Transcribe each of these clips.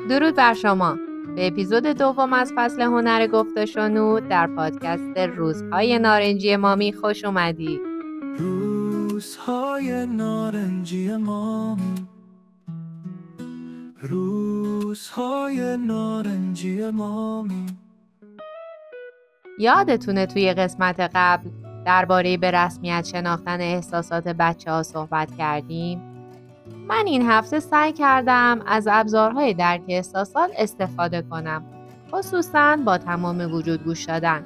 درود بر شما. به اپیزود دوم از فصل هنر گفت شنود در پادکست روزهای نارنجی مامی خوش اومدی. روزهای نارنجی مامی، روزهای نارنجی مامی. یادتونه توی قسمت قبل درباره به رسمیت شناختن احساسات بچه‌ها صحبت کردیم؟ من این هفته سعی کردم از ابزارهای درک احساسات استفاده کنم، خصوصاً با تمام وجود گوش دادن.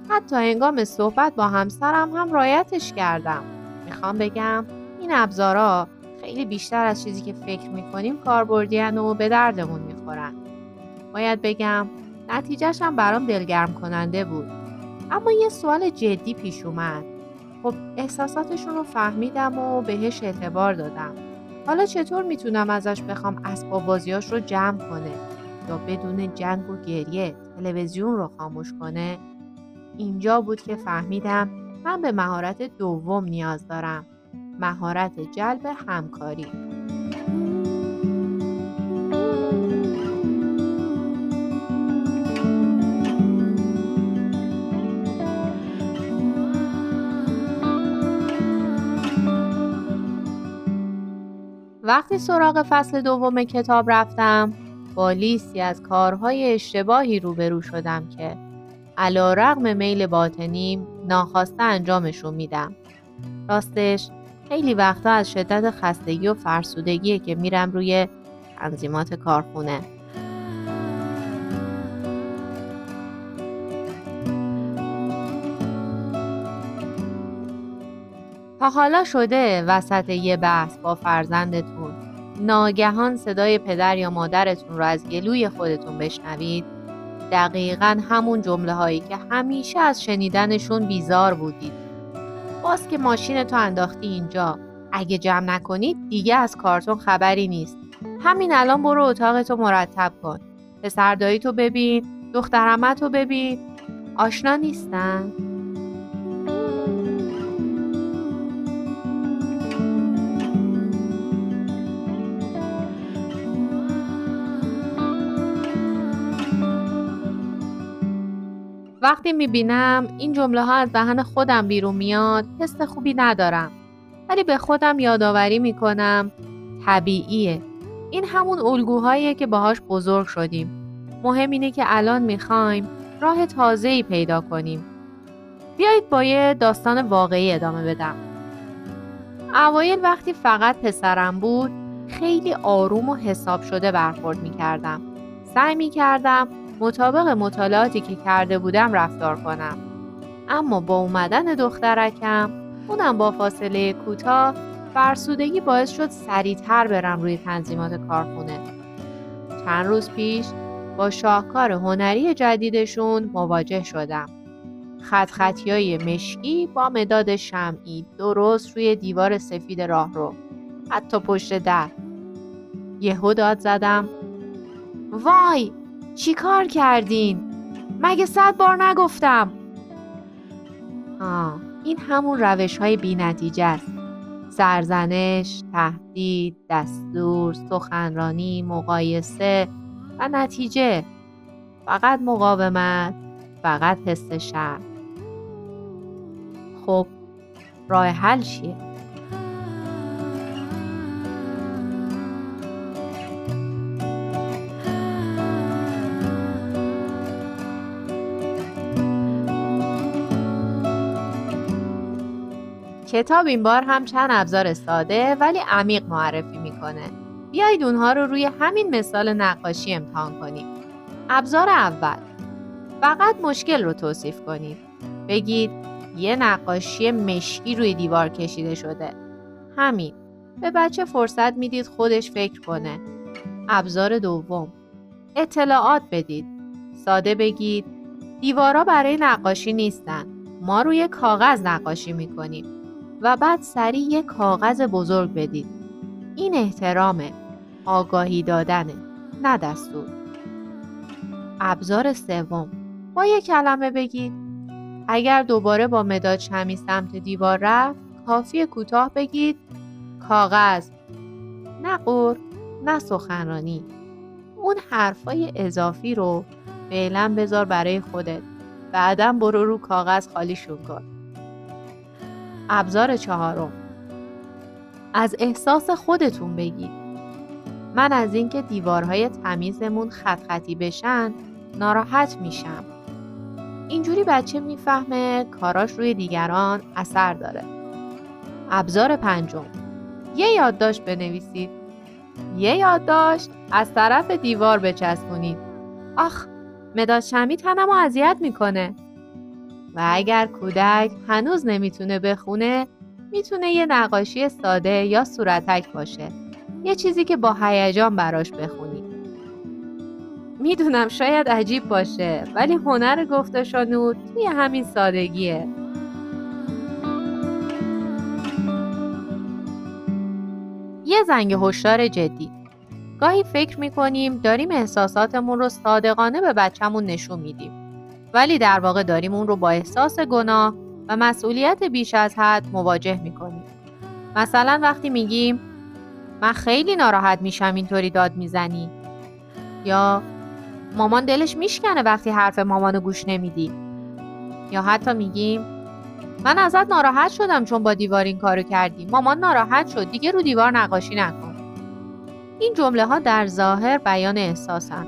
حتی هنگام صحبت با همسرم هم رعایتش کردم. میخوام بگم این ابزارها خیلی بیشتر از چیزی که فکر میکنیم کاربردی‌ان و به دردمون میخورن. باید بگم نتیجهش هم برام دلگرم کننده بود. اما یه سوال جدی پیش اومد. خب احساساتشون رو فهمیدم و بهش اعتبار دادم. حالا چطور میتونم ازش بخوام اسباب بازیاش رو جمع کنه یا بدون جنگ و گریه تلویزیون رو خاموش کنه؟ اینجا بود که فهمیدم من به مهارت دوم نیاز دارم. مهارت جلب همکاری. وقتی سراغ فصل دوم کتاب رفتم، با لیستی از کارهای اشتباهی روبرو شدم که علی‌رغم میل باطنیم ناخواسته انجامشون میدم. راستش خیلی وقتا از شدت خستگی و فرسودگیه که میرم روی تنظیمات کارخونه. تا حالا شده وسط یه بحث با فرزندتون ناگهان صدای پدر یا مادرتون رو از گلوی خودتون بشنوید؟ دقیقاً همون جمله هایی که همیشه از شنیدنشون بیزار بودید. باز که ماشینتو انداختی اینجا، اگه جمع نکنید دیگه از کارتون خبری نیست. همین الان برو اتاقتو مرتب کن. پسر داییتو ببین، دختر عمتو ببین. آشنا نیستن؟ وقتی میبینم این جمله ها از دهن خودم بیرون میاد حس خوبی ندارم، ولی به خودم یادآوری میکنم طبیعیه. این همون الگوهاییه که باهاش بزرگ شدیم. مهم اینه که الان میخوایم راه تازه‌ای پیدا کنیم. بیایید با یه داستان واقعی ادامه بدم. اوایل وقتی فقط پسرم بود خیلی آروم و حساب شده برخورد میکردم. سعی میکردم مطابق مطالعاتی که کرده بودم رفتار کنم. اما با اومدن دخترکم، اونم با فاصله کوتاه، فرسودگی باعث شد سریع‌تر برم روی تنظیمات کارخونه. چند روز پیش با شاهکار هنری جدیدشون مواجه شدم. خط‌خطیای مشکی با مداد شمعی درست روی دیوار سفید راهرو، حتی پشت در. یهو داد زدم: وای! چی کار کردین؟ مگه 100 بار نگفتم؟ این همون روش‌های بی‌نتیجه است. سرزنش، تهدید، دستور، سخنرانی، مقایسه و نتیجه فقط مقاومت، فقط حس شرم. خب راه حل چیه؟ کتاب این بار هم چند ابزار ساده ولی عمیق معرفی میکنه. بیایید اونها رو روی همین مثال نقاشی امتحان کنیم. ابزار اول، فقط مشکل رو توصیف کنید. بگید یه نقاشی مشکی روی دیوار کشیده شده. همین. به بچه فرصت میدید خودش فکر کنه. ابزار دوم، اطلاعات بدید. ساده بگید دیوارا برای نقاشی نیستن. ما روی کاغذ نقاشی میکنیم. و بعد سریع یک کاغذ بزرگ بدید. این احترامه، آگاهی دادنه، نه دستور. ابزار سوم، با یک کلمه بگید. اگر دوباره با مداد شمعی سمت دیوار رفت، کافیه کوتاه بگید کاغذ. نه غر، نه سخنرانی. اون حرفای اضافی رو فعلا بذار برای خودت. بعداً برو رو کاغذ خالیشون کن. ابزار 4، از احساس خودتون بگید. من از اینکه دیوارهای تمیزمون خط خطی بشن ناراحت میشم. اینجوری بچه میفهمه کاراش روی دیگران اثر داره. ابزار 5، یه یادداشت بنویسید. یه یادداشت از طرف دیوار بچسبونید. آخ، مداد شمی تنمو اذیت میکنه. و اگر کودک هنوز نمیتونه بخونه، میتونه یه نقاشی ساده یا صورتک باشه. یه چیزی که با هیجان براش بخونی. میدونم شاید عجیب باشه، ولی هنر گفت و شنود توی همین سادگیه. یه زنگ هشدار جدی. گاهی فکر میکنیم داریم احساساتمون رو صادقانه به بچه‌مون نشون میدیم، ولی در واقع داریم اون رو با احساس گناه و مسئولیت بیش از حد مواجه میکنیم. مثلا وقتی میگیم من خیلی ناراحت میشم اینطوری داد میزنی، یا مامان دلش میشکنه وقتی حرف مامانو گوش نمیدی، یا حتی میگیم من ازت ناراحت شدم چون با دیوار این کارو کردی، مامان ناراحت شد، دیگه رو دیوار نقاشی نکن. این جمله ها در ظاهر بیان احساسن،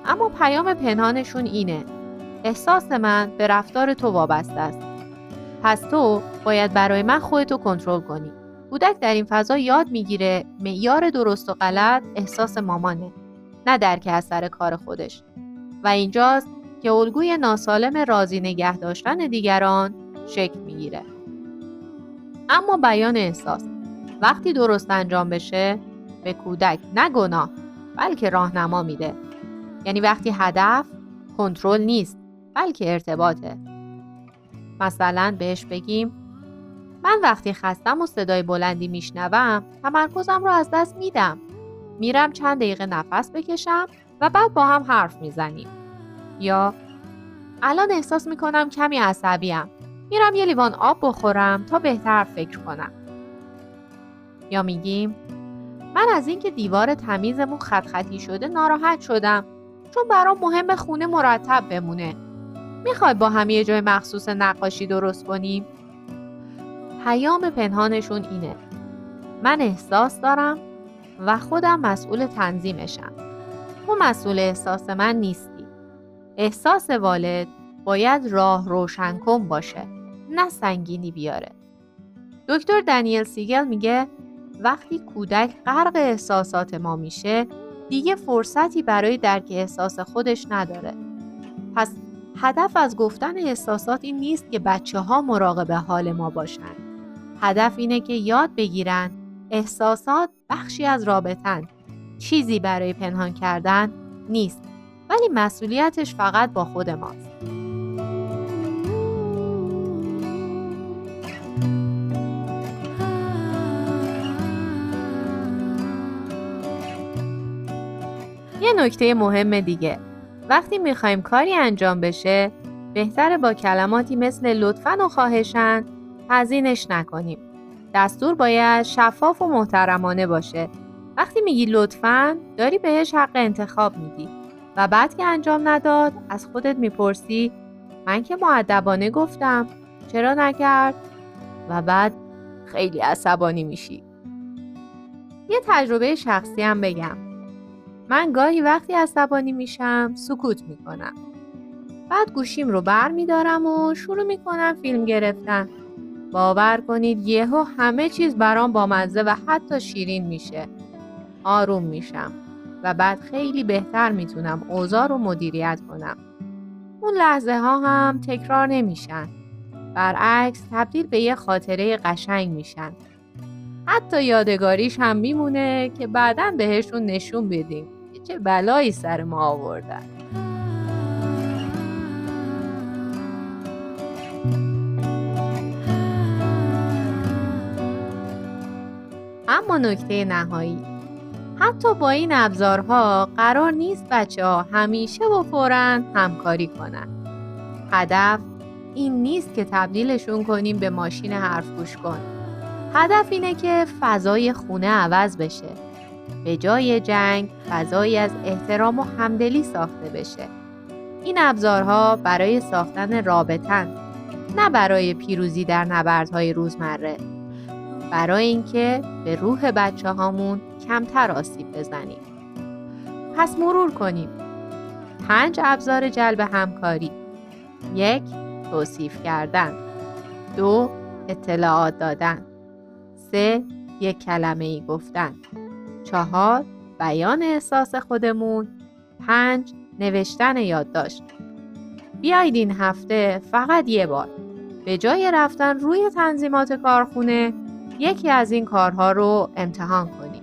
اما پیام پنهانشون اینه: احساس من به رفتار تو وابسته است، پس تو باید برای من خودتو کنترل کنی. کودک در این فضا یاد میگیره معیار درست و غلط احساس مامانه، نه درک اثر کار خودش. و اینجاست که الگوی ناسالم راضی نگه داشتن دیگران شکل میگیره. اما بیان احساس وقتی درست انجام بشه به کودک نه گناه بلکه راهنما میده. یعنی وقتی هدف کنترل نیست بلکه ارتباطه. مثلا بهش بگیم من وقتی خستم و صدای بلندی میشنوم تمرکزم رو از دست میدم. میرم چند دقیقه نفس بکشم و بعد با هم حرف میزنیم. یا الان احساس میکنم کمی عصبیم. میرم یه لیوان آب بخورم تا بهتر فکر کنم. یا میگیم من از اینکه دیوار تمیزمون خط خطی شده ناراحت شدم چون برام مهم خونه مرتب بمونه. میخوای با هم یه جای مخصوص نقاشی درست کنیم؟ پیام پنهانشون اینه: من احساس دارم و خودم مسئول تنظیمشم. تو مسئول احساس من نیستی. احساس والد باید راه روشن کن باشه، نه سنگینی بیاره. دکتر دنیل سیگل میگه وقتی کودک غرق احساسات ما میشه دیگه فرصتی برای درک احساس خودش نداره. پس هدف از گفتن احساسات این نیست که بچه‌ها مراقب حال ما باشن. هدف اینه که یاد بگیرن احساسات بخشی از رابطن، چیزی برای پنهان کردن نیست، ولی مسئولیتش فقط با خود ماست. یه نکته مهم دیگه، وقتی میخوایم کاری انجام بشه بهتره با کلماتی مثل لطفاً و خواهشاً تزیینش نکنیم. دستور باید شفاف و محترمانه باشه. وقتی میگی لطفاً داری بهش حق انتخاب میدی و بعد که انجام نداد از خودت میپرسی من که مؤدبانه گفتم چرا نکرد؟ و بعد خیلی عصبانی میشی. یه تجربه شخصی هم بگم. من گاهی وقتی عصبانی میشم سکوت میکنم. بعد گوشیم رو بر میدارم و شروع میکنم فیلم گرفتن. باور کنید یهو همه چیز برام بامزه و حتی شیرین میشه. آروم میشم و بعد خیلی بهتر میتونم اوضاع رو مدیریت کنم. اون لحظه ها هم تکرار نمیشن. برعکس تبدیل به یه خاطره قشنگ میشن. حتی یادگاریش هم میمونه که بعداً بهشون نشون بدیم که چه بلایی سر ما آوردن. اما نکته نهایی، حتی با این ابزارها قرار نیست بچه‌ها همیشه و فوراً همکاری کنن. هدف این نیست که تبدیلشون کنیم به ماشین حرف گوش کن. هدف اینه که فضای خونه عوض بشه. به جای جنگ فضایی از احترام و همدلی ساخته بشه. این ابزارها برای ساختن رابطن، نه برای پیروزی در نبردهای روزمره. برای اینکه به روح بچه هامون کمتر آسیب بزنیم. پس مرور کنیم. 5 ابزار جلب همکاری. 1. توصیف کردن. 2. اطلاعات دادن. 3. یک کلمه ای گفتن. 4. بیان احساس خودمون. 5. نوشتن یادداشت. بیایید این هفته فقط یه بار به جای رفتن روی تنظیمات کارخونه یکی از این کارها رو امتحان کنیم.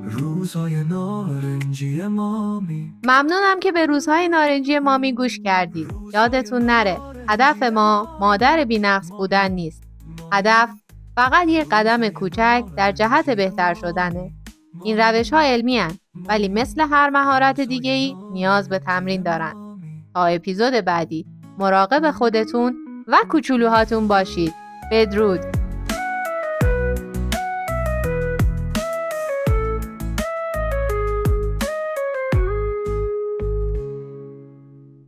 روزهای نارنجی مامی. ممنونم که به روزهای نارنجی مامی گوش کردید. یادتون نره هدف ما مادر بی‌نقص بودن نیست. هدف فقط یک قدم کوچک در جهت بهتر شدنه. این روش‌ها علمی هستند ولی مثل هر مهارت دیگه‌ای نیاز به تمرین دارن. تا اپیزود بعدی مراقب خودتون و کوچولوهاتون باشید. بدرود.